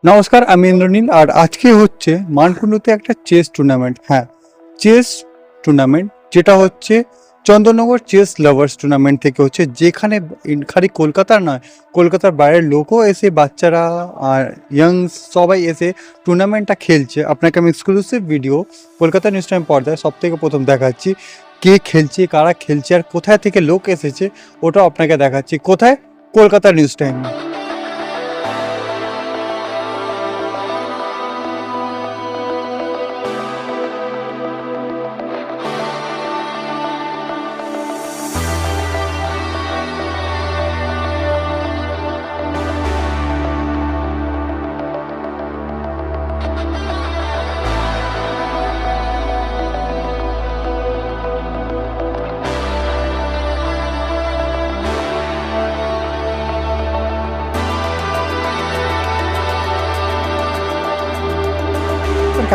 নমস্কার, আমি ইন্দ্রনীল। আর আজকে হচ্ছে মানকুণ্ডুতে একটা চেস টুর্নামেন্ট। হ্যাঁ, চেস টুর্নামেন্ট, যেটা হচ্ছে চন্দননগর চেস লাভার্স টুর্নামেন্ট থেকে হচ্ছে, যেখানে খালি কলকাতার নয়, কলকাতার বাইরের লোকও এসে, বাচ্চারা আর ইয়াংস সবাই এসে টুর্নামেন্টটা খেলছে। আপনাকে আমি exclusive video Kolkata news time পর্দায় সব থেকে প্রথম দেখাচ্ছি। কে খেলছে, কারা খেলছে, আর কোথায় থেকে লোক এসেছে, ওটাও আপনাকে দেখাচ্ছি। কোথায়? Kolkata news time.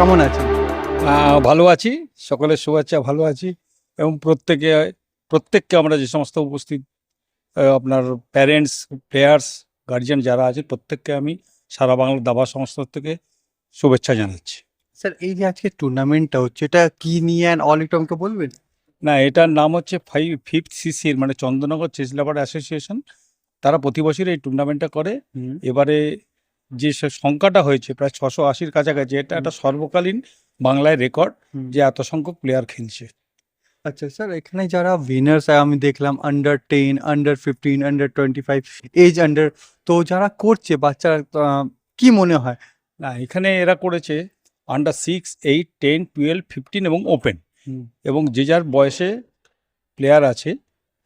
কেমন আছেন? ভালো আছি। সকলের শুভেচ্ছা, ভালো আছি এবং প্রত্যেককে আমরা যে সমস্ত উপস্থিত আপনার প্যারেন্টস, প্লেয়ার্স, গার্জিয়ান যারা আছে প্রত্যেককে আমি সারা বাংলার দাবা সংস্থা থেকে শুভেচ্ছা জানাচ্ছি। স্যার, এই যে আজকে টুর্নামেন্টটা হচ্ছে, এটা কি নিয়ে অ্যান্ড অল, একটু আমাকে বলবেন? না, এটার নাম হচ্ছে ফিফথ সিসির মানে চন্দননগর চেস লাভার অ্যাসোসিয়েশন। তারা প্রতি বছর এই টুর্নামেন্টটা করে। এবারে যে সংখ্যাটা হয়েছে প্রায় 680-র কাছাকাছি, এটা একটা সর্বকালীন বাংলায় রেকর্ড যে এত সংখ্যক প্লেয়ার খেলছে। আচ্ছা স্যার, এখানে যারা উইনার্স আমি দেখলাম under 10, under 15, under 25, age under, তো যারা করছে বাচ্চারা, কি মনে হয়? না, এখানে এরা করেছে আন্ডার 6, 8, 10, 12, 15 এবং ওপেন। এবং যে যার বয়সে প্লেয়ার আছে,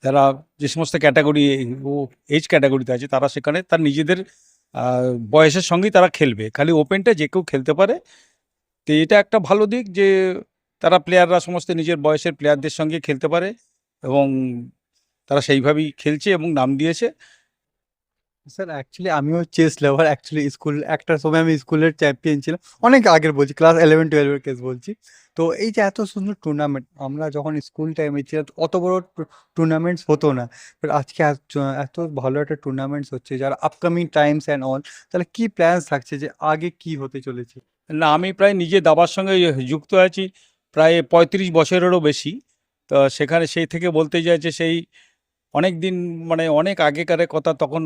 যারা যে সমস্ত ক্যাটাগরি ও এজ ক্যাটাগরিতে আছে, তারা সেখানে তার নিজেদের বয়সের সঙ্গেই তারা খেলবে। খালি ওপেনটা যে কেউ খেলতে পারে। তো এটা একটা ভালো দিক যে তারা প্লেয়াররা সমস্ত নিজের বয়সের প্লেয়ারদের সঙ্গে খেলতে পারে এবং তারা সেইভাবেই খেলছে এবং নাম দিয়েছে। স্যার, অ্যাকচুয়ালি আমিও চেস লাভার। অ্যাকচুয়ালি স্কুল একটা সময় আমি স্কুলের চ্যাম্পিয়ন ছিলাম, অনেক আগের বলছি, ক্লাস 11-12 কেস বলছি। তো এই যে এত সুন্দর টুর্নামেন্ট, আমরা যখন স্কুল টাইমে ছিলাম অত বড় টুর্নামেন্টস হতো না। বাট আজকে এত ভালো একটা টুর্নামেন্টস হচ্ছে, যারা আপকামিং টাইমস অ্যান্ড অল, তাহলে কি প্ল্যানস থাকছে যে আগে কি হতে চলেছে? না, আমি প্রায় নিজে দাবার সঙ্গে যুক্ত আছি প্রায় 35 বছরেরও বেশি। তো সেখানে সেই থেকে বলতে চাই যে সেই অনেক দিন মানে অনেক আগেকারের কথা, তখন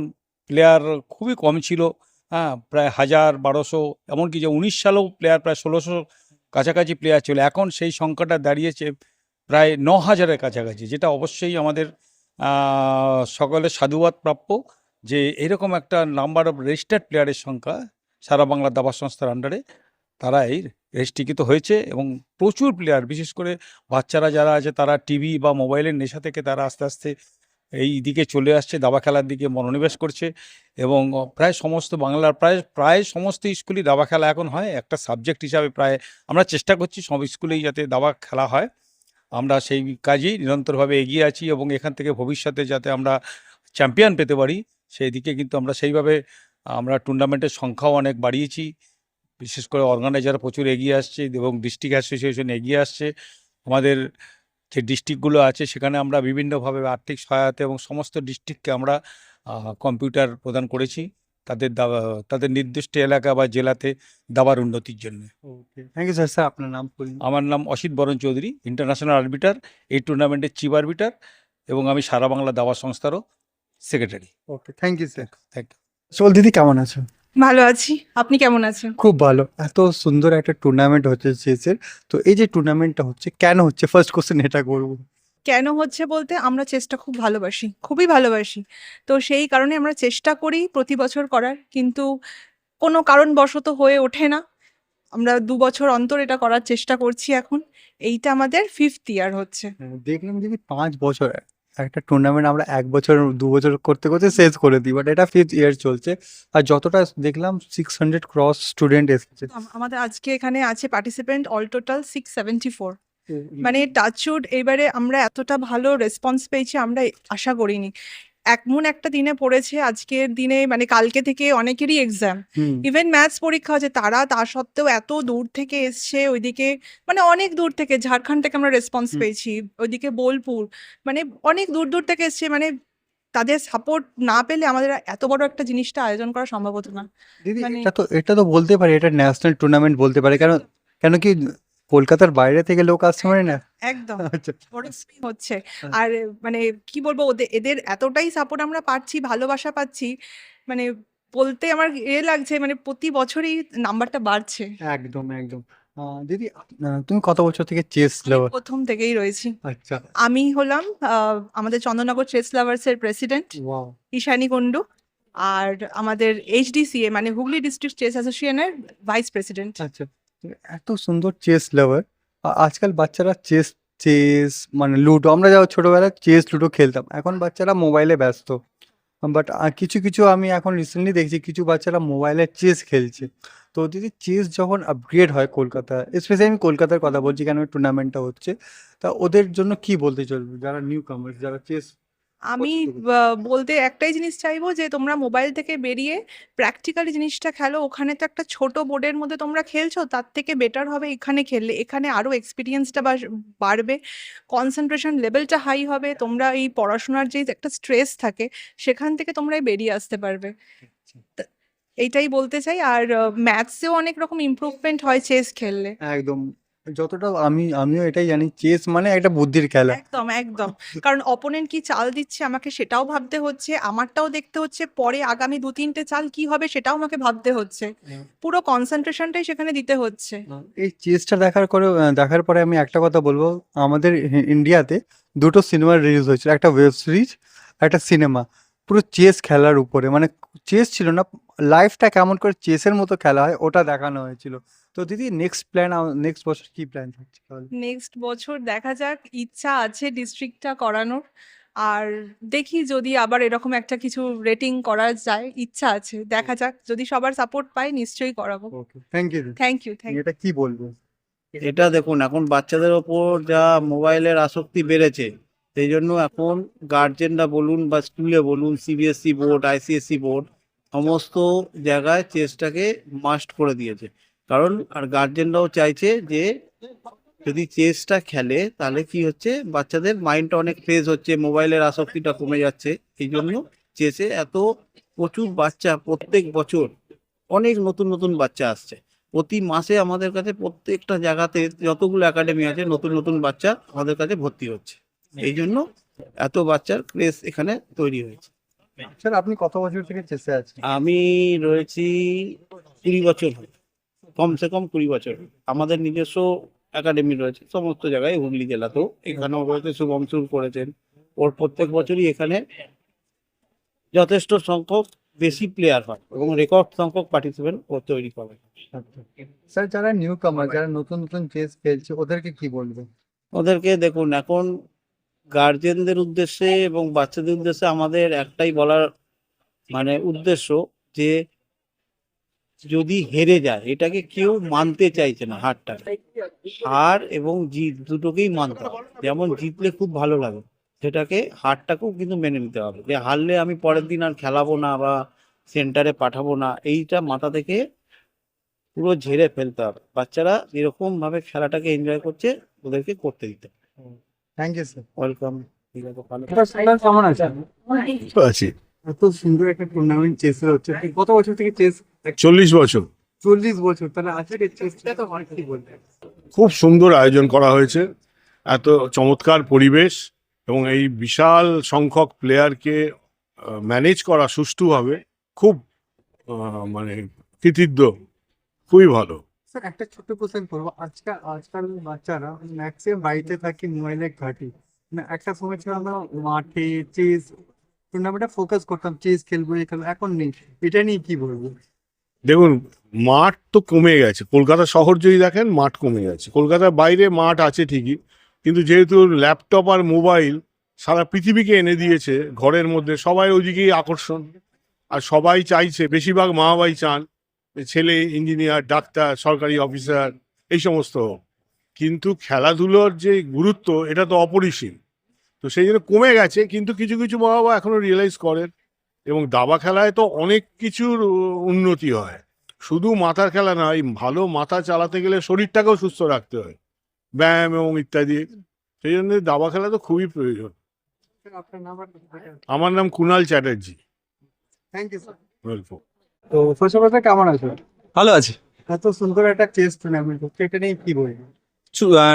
প্লেয়ার খুবই কম ছিল। হ্যাঁ, প্রায় 1000-1200, এমনকি যে 19 সালেও প্লেয়ার প্রায় 1600 কাছাকাছি প্লেয়ার ছিল। এখন সেই সংখ্যাটা দাঁড়িয়েছে প্রায় 9000-এর কাছাকাছি, যেটা অবশ্যই আমাদের সকলের সাধুবাদ প্রাপ্য যে এরকম একটা নাম্বার অফ রেজিস্টার্ড প্লেয়ারের সংখ্যা সারা বাংলা দাবা সংস্থার আন্ডারে তারা এই রেজিস্ট্রিকৃত হয়েছে। এবং প্রচুর প্লেয়ার, বিশেষ করে বাচ্চারা যারা আছে, তারা টিভি বা মোবাইলের নেশা থেকে তারা আস্তে আস্তে এই দিকে চলে আসছে, দাবা খেলার দিকে মনোনিবেশ করছে। এবং প্রায় সমস্ত বাংলার প্রায় সমস্ত স্কুলই দাবা খেলা এখন হয় একটা সাবজেক্ট হিসাবে। প্রায় আমরা চেষ্টা করছি সব স্কুলেই যাতে দাবা খেলা হয়। আমরা সেই কাজেই নিরন্তরভাবে এগিয়ে আছি এবং এখান থেকে ভবিষ্যতে যাতে আমরা চ্যাম্পিয়ন পেতে পারি, সেই দিকে কিন্তু আমরা সেইভাবে আমরা টুর্নামেন্টের সংখ্যাও অনেক বাড়িয়েছি। বিশেষ করে অর্গানাইজার প্রচুর এগিয়ে আসছে এবং ডিস্ট্রিক্ট অ্যাসোসিয়েশন এগিয়ে আসছে। আমাদের যে ডিস্ট্রিক্টগুলো আছে সেখানে আমরা বিভিন্নভাবে আর্থিক সহায়তা এবং সমস্ত ডিস্ট্রিক্টকে আমরা কম্পিউটার প্রদান করেছি তাদের নির্দিষ্ট এলাকা বা জেলাতে দাবার উন্নতির জন্য। ওকে, থ্যাংক ইউ স্যার। স্যার, আপনার নাম বলুন। আমার নাম অসিত বরণ চৌধুরী, ইন্টারন্যাশনাল আরবিটার, এই টুর্নামেন্টের চিফ আরবিটার এবং আমি সারা বাংলা দাবা সংস্থারও secretary. Okay, thank you sir. Thank you. চল দিদি, কেমন আছো? ভালো আছি। আপনি কেমন আছেন? খুব ভালো। এত সুন্দর একটা টুর্নামেন্ট হচ্ছে চেসের। তো এই যে টুর্নামেন্টটা হচ্ছে, কেন হচ্ছে, ফার্স্ট কোশ্চেন এটা করব। কেন হচ্ছে বলতে, আমরা চেসটা খুব ভালোবাসি, খুবই ভালোবাসি। তো সেই কারণে আমরা চেষ্টা করি প্রতি বছর করার, কিন্তু কোনো কারণবশত হয়ে ওঠে না। আমরা 2 বছর অন্তর এটা করার চেষ্টা করছি এখন। এইটা আমাদের 5th ইয়ার হচ্ছে। দেখলাম যে 5 বছর একটা টুর্নামেন্ট আমরা 1 বছর 2 বছর করতে করতে শেষ করে দিই, বাট এটা 5th ইয়ার চলছে। আর যতটা দেখলাম 600 ক্রস স্টুডেন্ট এসেছে। আমাদের আজকে এখানে আছে পার্টিসিপেন্ট অল টোটাল 674। মানে টাচউড, এবারে আমরা এতটা ভালো রেসপন্স পেয়েছি, আমরা আশা করিনি। এমন একটা দিনে পড়েছে আজকের দিনে, মানে কালকে থেকে অনেকেরই এক্সাম, ইভেন ম্যাথস পরীক্ষা হচ্ছে, তারা তা সত্ত্বেও এত দূর থেকে এসছে। ওইদিকে মানে অনেক দূর থেকে, ঝাড়খণ্ড থেকে আমরা রেসপন্স পেয়েছি, ওইদিকে বোলপুর, মানে অনেক দূর দূর থেকে এসছে। মানে তাদের সাপোর্ট না পেলে আমাদের এত বড় একটা জিনিসটা আয়োজন করা সম্ভব হতো না। দিদি মানে এটা তো বলতে পারি, এটা ন্যাশনাল টুর্নামেন্ট বলতে পারে, কারণ কেন কি কলকাতার বাইরে থেকে লোক আসছে মানে না। একদম আচ্ছা। ওরকমই হচ্ছে। আর মানে কি বলবো, এদের এতটাই সাপোর্ট আমরা পাচ্ছি, ভালোবাসা পাচ্ছি, মানে বলতে আমার লাগছে, মানে প্রতি বছরই নাম্বারটা বাড়ছে। একদম একদম। দিদি তুমি কত বছর থেকে চেস আমি লাভার? প্রথম থেকেই রয়েছি। আচ্ছা। আমি হলাম আমাদের চন্দননগর চেস লাভার্স এর প্রেসিডেন্ট ওয়াও। ঈশানী কুন্ডু, আর আমাদের HDCA মানে হুগলি ডিস্ট্রিক্ট চেস অ্যাসোসিয়েশনের ভাইস প্রেসিডেন্ট। আচ্ছা, তুমি এত সুন্দর চেস লাভার। আজকাল বাচ্চারা চেস চেস মানে লুডো, আমরা যাও ছোটবেলায় চেস লুডো খেলতাম, এখন বাচ্চারা মোবাইলে ব্যস্ত। বাট কিছু কিছু আমি এখন রিসেন্টলি দেখছি কিছু বাচ্চারা মোবাইলে চেস খেলছে। তো দিদি চেস যখন আপগ্রেড হয় কলকাতা, স্পেশালি আমি কলকাতার কথা বলছি কেন টুর্নামেন্টটা হচ্ছে, তা ওদের জন্য কি বলতে চলবে যারা নিউ কামার্স, যারা চেস আমি পছন্দ করছে? বলতে একটাই জিনিস চাইবো যে তোমরা মোবাইল থেকে বেরিয়ে প্র্যাকটিক্যালি জিনিসটা খেলো। ওখানে তো একটা ছোট বোর্ডের মধ্যে তোমরা খেলছো, তার থেকে বেটার হবে এখানে খেললে। এখানে আরো এক্সপিরিয়েন্সটা বাড়বে, কনসেন্ট্রেশন লেভেলটা হাই হবে, তোমরা এই পড়াশোনার যে একটা স্ট্রেস থাকে সেখান থেকে তোমরা বেরিয়ে আসতে পারবে। তা- এইটাই বলতে চাই। আর ম্যাথসেও অনেক রকম ইমপ্রুভমেন্ট হয় চেস খেললে। একদম। যতটা আমিও এটাই জানি, চেস মানে একটা বুদ্ধির খেলা। একদম একদম। কারণ অপোনেন্ট কি চাল দিচ্ছে আমাকে সেটাও ভাবতে হচ্ছে, আমারটাও দেখতে হচ্ছে, পরে আগামী 2-3টে চাল কি হবে সেটাও আমাকে ভাবতে হচ্ছে। পুরো কনসেন্ট্রেশনটাই সেখানে দিতে হচ্ছে। এই চেসটা দেখার পরে আমি একটা কথা বলবো, আমাদের ইন্ডিয়াতে দুটো সিনেমা রিলিজ হয়েছিল, একটা ওয়েব সিরিজ, একটা সিনেমা, পুরো চেস খেলার উপরে, মানে চেস ছিল না, লাইফটা কেমন করে চেসের মতো খেলা হয় ওটা দেখানো হয়েছিল। তো দিদি নেক্সট বছর কি প্ল্যান থাকছে তাহলে? নেক্সট বছর দেখা যাক, ইচ্ছা আছে ডিস্ট্রিক্টটা করানোর। আর দেখি যদি আবার এরকম একটা কিছু রেটিং করা যায়, ইচ্ছা আছে, দেখা যাক, যদি সবার সাপোর্ট পাই নিশ্চয়ই করাবো। ওকে, থ্যাংক ইউ দিদি। থ্যাংক ইউ থ্যাংক এটা কি বলবো? এটা দেখুন, এখন বাচ্চাদের ওপর যা মোবাইলের আসক্তি বেড়েছে, সেই জন্য এখন গার্জেনরা বলুন বা স্কুলে বলুন, CBSE বোর্ড, ICSE বোর্ড, সমস্ত জায়গায় চেসটাকে মাস্ট করে দিয়েছে। কারণ আর গার্জেনরাও চাইছে যে যদি চেসটা খেলে তাহলে কি হচ্ছে, বাচ্চাদের মাইন্ডটা অনেক ফ্রেশ হচ্ছে, মোবাইলের আসক্তিটা কমে যাচ্ছে। এই জন্য চেসে এত প্রচুর বাচ্চা প্রত্যেক বছর, অনেক নতুন নতুন বাচ্চা আসছে প্রতি মাসে আমাদের কাছে। প্রত্যেকটা জায়গাতে যতগুলো একাডেমি আছে, নতুন নতুন বাচ্চা আমাদের কাছে ভর্তি হচ্ছে। এই জন্য এত বাচ্চার ক্রেজ এখানে তৈরি হয়েছে। স্যার আপনি কত বছর থেকে চেসে আছেন? আমি রয়েছি 20 বছর, কমসে কম 20 বছর। আমাদের নিজস্ব একাডেমি রয়েছে সমস্ত জায়গায়, হুগলি জেলাতেও। এখানেও রয়েছে, শুভম সুর করেছেন। ওর প্রত্যেক বছরই এখানে যথেষ্ট সংখ্যক বেশি প্লেয়ার হয় এবং রেকর্ড সংখ্যক পার্টিসিপেন্ট ও তৈরি করে। স্যার যারা নিউ কামার, যারা নতুন নতুন চেস খেলছে ওদেরকে কি বলবেন? ওদেরকে দেখুন, এখন গার্জেনদের উদ্দেশ্যে এবং বাচ্চাদের উদ্দেশ্যে আমাদের একটাই বলার মানে উদ্দেশ্য, যে যদি হেরে যায় এটাকে কেউ মানতে চাইছে না, হারটা। হার এবং জিত দুটোকেই মানতে হবে। যেমন জিতলে খুব ভালো লাগে, সেটাকে হারটাকেও কিন্তু মেনে নিতে হবে। যে হারলে আমি পরের দিন আর খেলাবো না বা সেন্টারে পাঠাবো না, এইটা মাথা থেকে পুরো ঝেড়ে ফেলতে হবে। বাচ্চারা এরকম ভাবে খেলাটাকে এনজয় করছে, ওদেরকে করতে দিতে হবে। Thank you sir. ওয়েলকাম। ঠিক আছে, ভালো। কেমন আছেন? আছি। এত সুন্দর একটা টুর্নামেন্ট চেসের হচ্ছে, আপনি কত বছর থেকে চেস? 40 বছর। 40 বছর, তাহলে আজকে চেসটা তো অনেক কি বলবেন? খুব সুন্দর আয়োজন করা হয়েছে, এত চমৎকার পরিবেশ এবং এই বিশাল সংখ্যক প্লেয়ারকে ম্যানেজ করা সুষ্ঠুভাবে, খুব মানে কৃতিত্ব, খুবই ভালো। স্যার একটা ছোট্ট কোশ্চেন করবো, আজকাল বাচ্চারা ম্যাক্সিমাম বাড়িতে থাকি, মোবাইলে ঘাঁটি, মানে একটা সময় ছিল আমরা মাঠে চেস টুর্নামেন্টে ফোকাস করতাম, চেস খেলবো এই খেলবো, এখন নেই। এটা নিয়ে কি বলবো? দেখুন, মাঠ তো কমে গেছে। কলকাতা শহর যদি দেখেন, মাঠ কমে গেছে। কলকাতার বাইরে মাঠ আছে ঠিকই, কিন্তু যেহেতু ল্যাপটপ আর মোবাইল সারা পৃথিবীকে এনে দিয়েছে ঘরের মধ্যে, সবাই ওইদিকেই আকর্ষণ। আর সবাই চাইছে, বেশিরভাগ মা বাবাই চান যে ছেলে ইঞ্জিনিয়ার, ডাক্তার, সরকারি অফিসার এই সমস্ত হোক। কিন্তু খেলাধুলোর যে গুরুত্ব, এটা তো অপরিসীম। তো সেই জন্য কমে গেছে, কিন্তু কিছু কিছু মা বাবা এখনো রিয়েলাইজ করেন। এবং দাবা খেলায় তো অনেক কিছুর উন্নতি হয়, শুধু মাথার খেলা নয়। ভালো মাথা চালাতে গেলে শরীরটাকেও সুস্থ রাখতে হয়, ব্যায়াম এবং ইত্যাদি। সেই জন্য দাবা খেলা তো খুবই প্রয়োজন। আপনার নাম আর আমার নাম Kunal Chatterjee. Thank you sir. Welcome. তো ফার্স্ট অফ অল কেমন আছো? ভালো আছি। এত সুন্দর একটা চেস টুর্নামেন্ট হচ্ছে, এটা নিয়ে কি বলবো?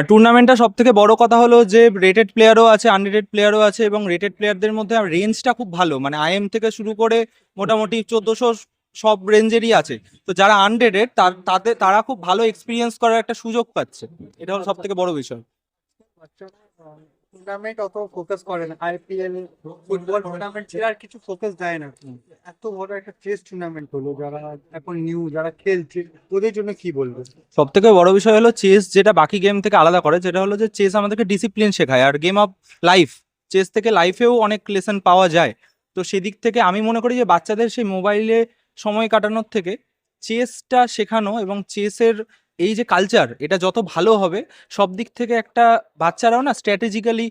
টুর্নামেন্টটা সব থেকে বড় কথা হলো যে রেটেড প্লেয়ারও আছে, আনরেটেড প্লেয়ারও আছে, এবং রেটেড প্লেয়ারদের মধ্যে রেঞ্জটা খুব ভালো, মানে আইএম থেকে শুরু করে মোটামুটি 1400 সব রেঞ্জেরই আছে। তো যারা আনরেটেড তারা খুব ভালো এক্সপিরিয়েন্স করার একটা সুযোগ পাচ্ছে, এটা হলো সব থেকে বড় বিষয়। বাচ্চারা টুর্নামেন্ট অত ফোকাস করে না, আইপিএল ফুটবল টুর্নামেন্ট ছেড়ে আর কিছু ফোকাস দেয় না। এত বড় একটা চেস টুর্নামেন্ট হলো, যারা এখন নিউ যারা খেলছে ওদের জন্য কি বলবো? সব থেকে বড় বিষয় হলো চেস যেটা বাকি গেম থেকে আলাদা করে, যেটা হলো যে চেস আমাদেরকে ডিসিপ্লিন শেখায়, আর গেম অফ লাইফ, চেস থেকে লাইফেও অনেক লেসন পাওয়া যায়। তো সেদিক থেকে আমি মনে করি যে বাচ্চাদের সেই মোবাইলে সময় কাটানোর থেকে চেসটা শেখানো এবং চেসের এই যে কালচার, এটা যত ভালো হবে সব দিক থেকে একটা বাচ্চারাও না স্ট্র্যাটেজিক্যালি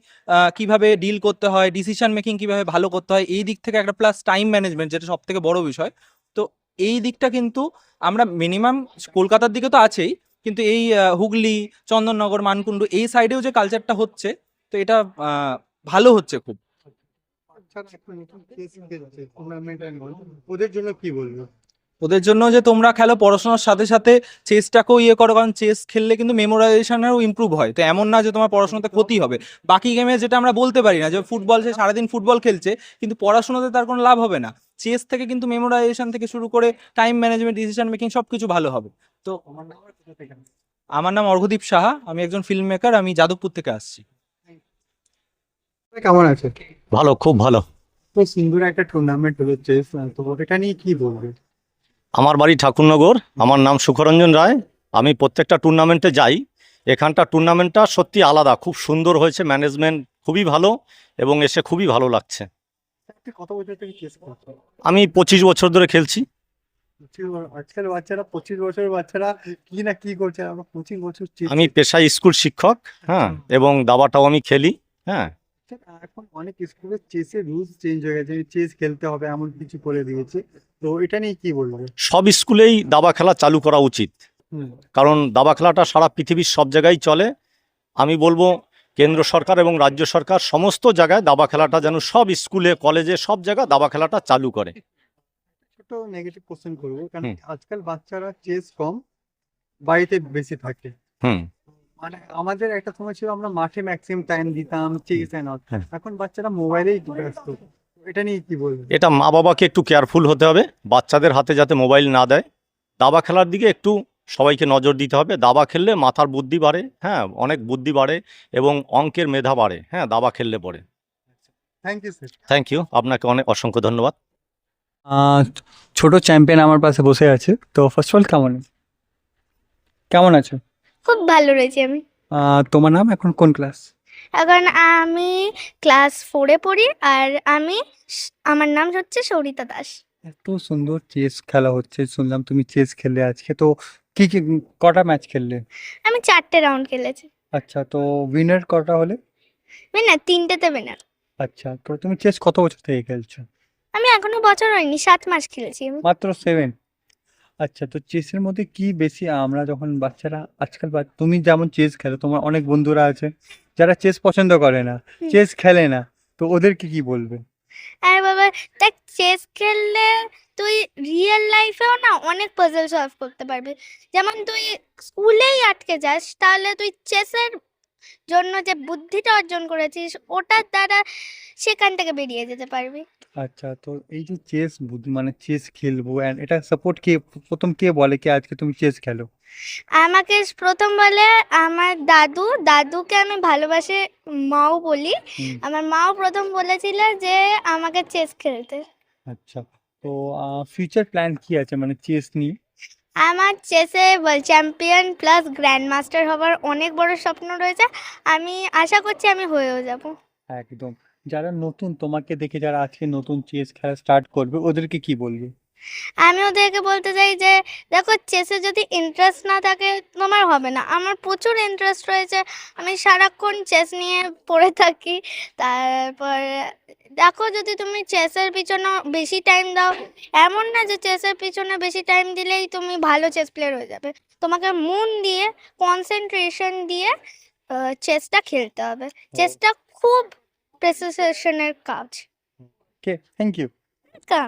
কিভাবে ডিল করতে হয়, ডিসিশন মেকিং কিভাবে ভালো করতে হয়, এই দিক থেকে একটা প্লাস টাইম ম্যানেজমেন্ট, যেটা সব থেকে বড় বিষয়। তো এই দিকটা কিন্তু আমরা মিনিমাম কলকাতার দিকে তো আছেই, কিন্তু এই হুগলি, চন্দননগর, মানকুণ্ডু এই সাইডেও যে কালচারটা হচ্ছে, তো এটা ভালো হচ্ছে খুব। বাচ্চারা এখন নতুন চেস খেলছে টুর্নামেন্ট, ওদের জন্য কি বলবো? ওদের জন্য যে তোমরা খেলো, পড়াশোনার সাথে সাথে চেসটাকেও ইয়ে করো, কারণ চেস খেললে কিন্তু মেমোরাইজেশনেরও ইমপ্রুভ হয়। তো এমন না যে তোমার পড়াশোনাতে ক্ষতি হবে। বাকি গেমে যেটা আমরা বলতে পারি না, যে ফুটবল সে সারাদিন ফুটবল খেলছে কিন্তু পড়াশোনাতে তার কোনো লাভ হবে না, চেস থেকে কিন্তু মেমোরাইজেশন থেকে শুরু করে টাইম ম্যানেজমেন্ট, ডিসিশন মেকিং সবকিছু ভালো হবে। তো আমার নাম আর কোথা থেকে? আমার নাম অর্ঘদীপ সাহা, আমি একজন ফিল্ম মেকার, আমি যাদবপুর থেকে আসছি। কেমন আছে? ভালো, খুব ভালো। তো সুন্দর একটা টুর্নামেন্ট হলো চেস, তো এটা নিয়ে কি বলবো? আমার বাড়ি ঠাকুরনগর, আমার নাম সুখরঞ্জন রায়। আমি প্রত্যেকটা টুর্নামেন্টে যাই। এখানটা টুর্নামেন্টটা সত্যি আলাদা, খুব সুন্দর হয়েছে, ম্যানেজমেন্ট খুবই ভালো এবং এসে খুবই ভালো লাগছে। আপনি কত বছর থেকে চেস খেলছেন? আমি 25 বছর ধরে খেলছি। আজকাল বাচ্চারা 25 বছরের বাচ্চারা কি না কি করছে, আমরা 25 বছর চেস। আমি পেশায় স্কুল শিক্ষক, হ্যাঁ, এবং দাবাটাও আমি খেলি, হ্যাঁ। এখন অনেক স্কুলে চেসের রুলস চেঞ্জ হয়ে গেছে, চেস খেলতে হবে এমন কিছু করে দিয়েছে, তো এটা নিয়ে কি বলবো? সব স্কুলেই দাবা খেলা চালু করা উচিত, কারণ দাবা খেলাটা সারা পৃথিবীর সব জায়গায় চলে। আমি বলবো কেন্দ্র সরকার এবং রাজ্য সরকার সমস্ত জায়গায় দাবা খেলাটা যেন সব স্কুলে, কলেজে, সব জায়গায় দাবা খেলাটা চালু করে। ছোট নেগেটিভ কোশ্চেন করবো, কারণ হুম। আজকাল বাচ্চারা চেস কম, বাড়িতে বেশি থাকে। হুম। মানে আমাদের একটা সময় ছিল আমরা মাঠে ম্যাক্সিমাম টাইম দিতাম চেস এন্ড অল, হ্যাঁ। এখন বাচ্চারা মোবাইলেই ব্যস্ত, এটা নিয়ে কি বলবো? এটা মা বাবাকে একটু কেয়ারফুল হতে হবে, বাচ্চাদের হাতে যাতে মোবাইল না দেয়। দাবা খেলার দিকে একটু সবাইকে নজর দিতে হবে। দাবা খেললে মাথার বুদ্ধি বাড়ে, হ্যাঁ, অনেক বুদ্ধি বাড়ে এবং অঙ্কের মেধা বাড়ে, হ্যাঁ, দাবা খেললে পরে। Thank you sir. Thank you, আপনাকে অনেক অসংখ্য ধন্যবাদ। ছোট চ্যাম্পিয়ন আমার পাশে বসে আছে, তো ফার্স্ট অফ অল কেমন আছো? খুব ভালো রয়েছি আমি। তোমার নাম, এখন কোন ক্লাস? এখন আমি ক্লাস 4-এ পড়ি, আর আমার নাম হচ্ছে সৌরিতা দাস। এত সুন্দর চেস খেলা হচ্ছে, শুনলাম তুমি চেস খেললে আজকে, তো কি কি কটা ম্যাচ খেললে? আমি 4টে রাউন্ড খেলেছি। আচ্ছা, তো উইনার কটা হলে? উইনার 3টেতে উইনার। আচ্ছা, তো তুমি চেস কত বছর থেকে খেলছো? আমি এখনো বছর হয়নি, 7 মাস খেলেছি আমি। মাত্র 7? আচ্ছা, তো চেসের মধ্যে কি বেশি, আমরা যখন বাচ্চারা আজকাল তুমি যেমন চেস খেলো, তোমার অনেক বন্ধুরা আছে যারা চেস পছন্দ করে না, হুম। চেস খেলে না, তো ওদেরকে কি বলবে? আর বাবা, দেখ, চেস খেললে তুই রিয়েল লাইফেও না অনেক পাজল সলভ করতে পারবি। যেমন তুই স্কুলেই আটকে যাস, তাহলে তুই চেসের জন্য যে বুদ্ধিটা অর্জন করেছিস ওটার দ্বারা সেখান থেকে বেরিয়ে যেতে পারবি। আচ্ছা, তো এই যে চেস মানে চেস খেলবো, and এটা সাপোর্ট কে, প্রথম কে বলে কি আজকে তুমি চেস খেলো? আমাকে প্রথম বলে আমার দাদুকে আমি ভালোবাসে মাও বলি। হুম। আমার মাও প্রথম বলেছিল যে আমাকে চেস খেলতে। আচ্ছা, তো ফিউচার প্ল্যান কি আছে মানে চেস নিয়ে? আমার চেসে world champion plus grandmaster হওয়ার অনেক বড় স্বপ্ন রয়েছে। আমি আশা করছি আমি হয়েও যাব। একদম। যারা নতুন তোমাকে দেখে, যারা আজকে নতুন চেস খেলা স্টার্ট করবে, ওদেরকে কি বলবে? আমি ওদেরকে বলতে চাই যে দেখো, চেসে যদি ইন্টারেস্ট না থাকে তোমার হবে না। আমার প্রচুর ইন্টারেস্ট রয়েছে, আমি সারাক্ষণ চেস নিয়ে পড়ে থাকি। তারপর দেখো, যদি তুমি চেসের পিছনে বেশি টাইম দাও, এমন না যে চেসের পিছনে বেশি টাইম দিলেই তুমি ভালো চেস প্লেয়ার হয়ে যাবে। তোমাকে মন দিয়ে, কনসেন্ট্রেশন দিয়ে চেসটা খেলতে হবে। চেসটা খুব প্রেসিডেন্টের কাজ। ওকে, থ্যাংক ইউ। কারণ